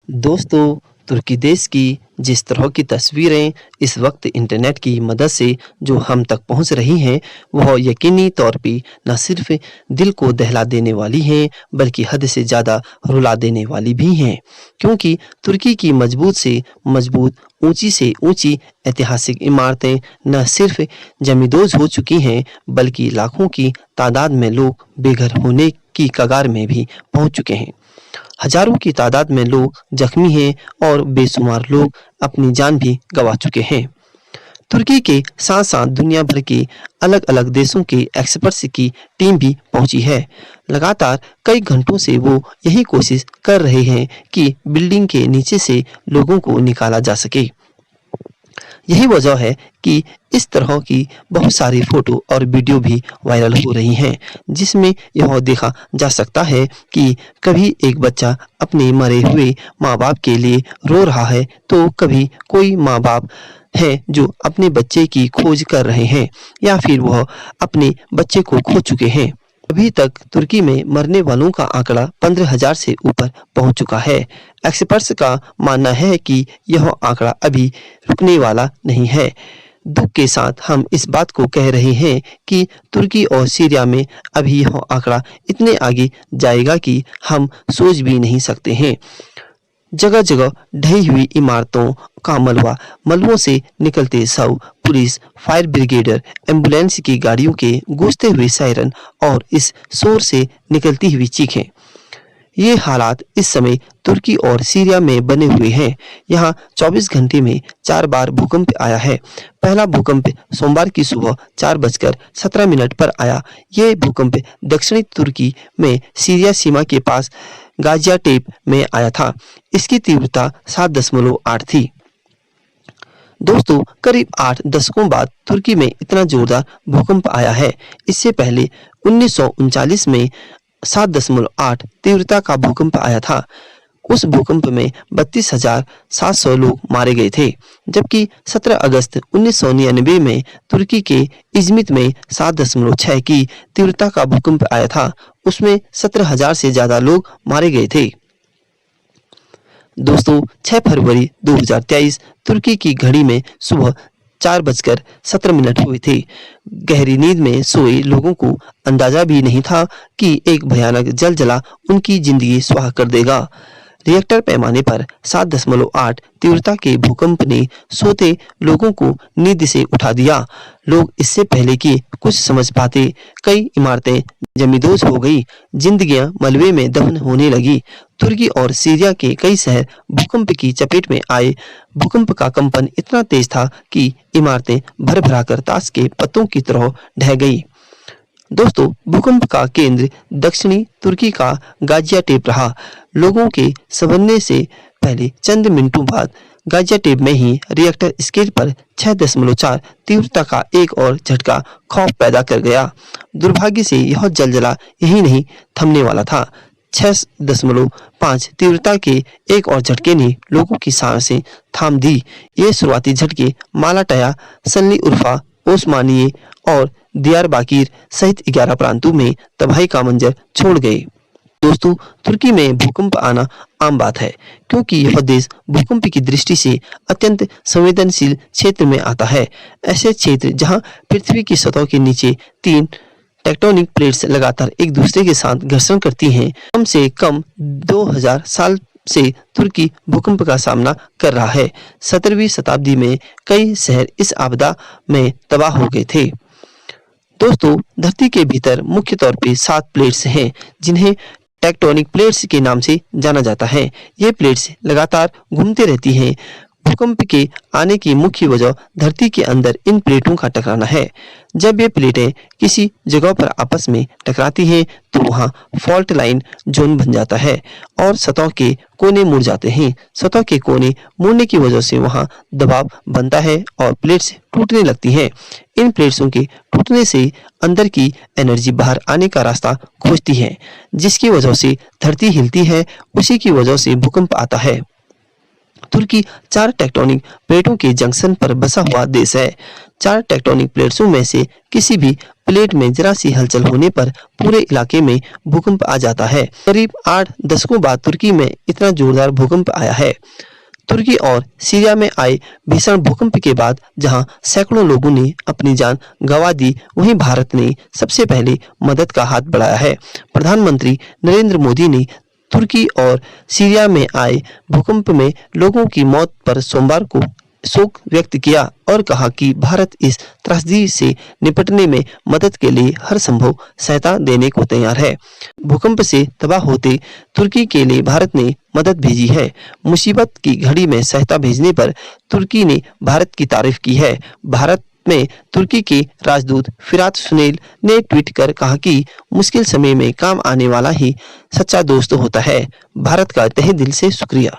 दोस्तों, तुर्की देश की जिस तरह की तस्वीरें इस वक्त इंटरनेट की मदद से जो हम तक पहुंच रही हैं, वह यकीनी तौर पे न सिर्फ दिल को दहला देने वाली हैं, बल्कि हद से ज़्यादा रुला देने वाली भी हैं। क्योंकि तुर्की की मजबूत से मजबूत, ऊंची से ऊंची ऐतिहासिक इमारतें न सिर्फ जमींदोज हो चुकी हैं, बल्कि लाखों की तादाद में लोग बेघर होने की कगार में भी पहुंच चुके हैं। हजारों की तादाद में लोग जख्मी हैं और बेशुमार लोग अपनी जान भी गंवा चुके हैं। तुर्की के साथ साथ दुनिया भर के अलग अलग देशों के एक्सपर्ट्स की टीम भी पहुंची है। लगातार कई घंटों से वो यही कोशिश कर रहे हैं कि बिल्डिंग के नीचे से लोगों को निकाला जा सके। यही वजह है कि इस तरह की बहुत सारी फोटो और वीडियो भी वायरल हो रही हैं, जिसमें यह देखा जा सकता है कि कभी एक बच्चा अपने मरे हुए माँ बाप के लिए रो रहा है, तो कभी कोई माँ बाप है जो अपने बच्चे की खोज कर रहे हैं या फिर वह अपने बच्चे को खो चुके हैं। अभी तक तुर्की में मरने वालों का आंकड़ा 15,000 से ऊपर पहुंच चुका है। एक्सपर्ट्स का मानना है कि यह आंकड़ा अभी रुकने वाला नहीं है। दुख के साथ हम इस बात को कह रहे हैं कि तुर्की और सीरिया में अभी यह आंकड़ा इतने आगे जाएगा कि हम सोच भी नहीं सकते हैं। जगह जगह ढही हुई इमारतों का मलबा, मलबों से निकलते शव, पुलिस, फायर ब्रिगेडर, एम्बुलेंस की गाड़ियों के गूंजते हुए सायरन और इस शोर से निकलती हुई चीखें। ये हालात इस समय तुर्की और सीरिया में बने हुए हैं। यहाँ 24 घंटे में 4 बार भूकंप आया है। पहला भूकंप सोमवार की सुबह 4:17 पर आया। ये भूकंप दक्षिणी तुर्की में सीरिया सीमा के पास गाजियाटेप में आया था। इसकी तीव्रता 7.8 थी। दोस्तों, करीब 8 दशकों बाद तुर्की में इतना जोरदार भूकंप आया है। इससे पहले 1939 में 7.8 तीव्रता का भूकंप आया था। उस भूकंप में 32,700 लोग मारे गए थे, जबकि 17 अगस्त 1999 में तुर्की के इजमित में 7.6 की तीव्रता का भूकंप आया था। उसमें 17,000 से ज्यादा लोग मारे गए थे। दोस्तों, 6 फरवरी 2023 तुर्की की घड़ी में सुबह 4:17 हुए थे। गहरी नींद में सोए लोगों को अंदाजा भी नहीं था कि एक भयानक जलजला उनकी जिंदगी स्वाह कर देगा। रिएक्टर पैमाने पर 7.8 तीव्रता के भूकंप ने सोते लोगों को नींद से उठा दिया। लोग इससे पहले कि कुछ समझ पाते, कई इमारतें जमींदोज हो गई, जिंदगियां मलबे में दफन होने लगी। तुर्की और सीरिया के कई शहर भूकंप की चपेट में आए। भूकंप का कंपन इतना तेज था कि इमारतें भर भराकर ताश के पत्तों की तरह ढह गई। दोस्तों, भूकंप का केंद्र दक्षिणी तुर्की का गाजियाटेप रहा। लोगों के संभलने से पहले चंद मिनटों बाद गाजियाटेप में ही रिएक्टर स्केल पर 6.4 तीव्रता का एक और झटका खौफ पैदा कर गया। दुर्भाग्य से यह जलजला यही नहीं थमने वाला था। 6.5 तीव्रता के एक और झटके ने लोगों की सांसें थाम दी। ये शुरुआती झटके मालाटाया, सन्नी उर्फा, ओस्मानिये और दियारबाकिर सहित 11 प्रांतों में तबाही का मंजर छोड़ गए। दोस्तों, तुर्की में भूकंप आना आम बात है, क्योंकि यह देश भूकंप की दृष्टि से अत्यंत संवेदनशील क्षेत्र में आता है। ऐसे क्षेत्र जहां पृथ्वी की सतह के नीचे 3 टेक्टोनिक प्लेट्स लगातार एक दूसरे के साथ घर्षण करती हैं। कम से कम 2000 साल से तुर्की भूकंप का सामना कर रहा है। 17वीं शताब्दी में कई शहर इस आपदा में तबाह हो गए थे। दोस्तों, धरती के भीतर मुख्य तौर पे 7 प्लेट्स हैं, जिन्हें टेक्टोनिक प्लेट्स के नाम से जाना जाता है। ये प्लेट्स लगातार घूमती रहती हैं। भूकंप के आने की मुख्य वजह धरती के अंदर इन प्लेटों का टकराना है। जब ये प्लेटें किसी जगह पर आपस में टकराती हैं, तो वहाँ फॉल्ट लाइन जोन बन जाता है और सतह के कोने मुड़ जाते हैं। सतह के कोने मुड़ने की वजह से वहाँ दबाव बनता है और प्लेट्स टूटने लगती हैं। इन प्लेट्सों के टूटने से अंदर की एनर्जी बाहर आने का रास्ता खोजती है, जिसकी वजह से धरती हिलती है। उसी की वजह से भूकंप आता है। तुर्की 4 टेक्टोनिक प्लेटों के जंक्शन पर बसा हुआ देश है। 4 टेक्टोनिक प्लेट्सों में से किसी भी प्लेट में जरा सी हलचल होने पर पूरे इलाके में भूकंप आ जाता है। करीब 8 दशकों बाद तुर्की में इतना जोरदार भूकंप आया है। तुर्की और सीरिया में आए भीषण भूकंप के बाद जहां सैकड़ों लोगों ने अपनी जान गंवा दी, वहीं भारत ने सबसे पहले मदद का हाथ बढ़ाया है। प्रधानमंत्री नरेंद्र मोदी ने तुर्की और सीरिया में आए भूकंप में लोगों की मौत पर सोमवार को शोक व्यक्त किया और कहा कि भारत इस त्रासदी से निपटने में मदद के लिए हर संभव सहायता देने को तैयार है। भूकंप से तबाह होते तुर्की के लिए भारत ने मदद भेजी है। मुसीबत की घड़ी में सहायता भेजने पर तुर्की ने भारत की तारीफ की है। भारत में तुर्की के राजदूत फिरात सुनेल ने ट्वीट कर कहा कि मुश्किल समय में काम आने वाला ही सच्चा दोस्त होता है। भारत का तहे दिल से शुक्रिया।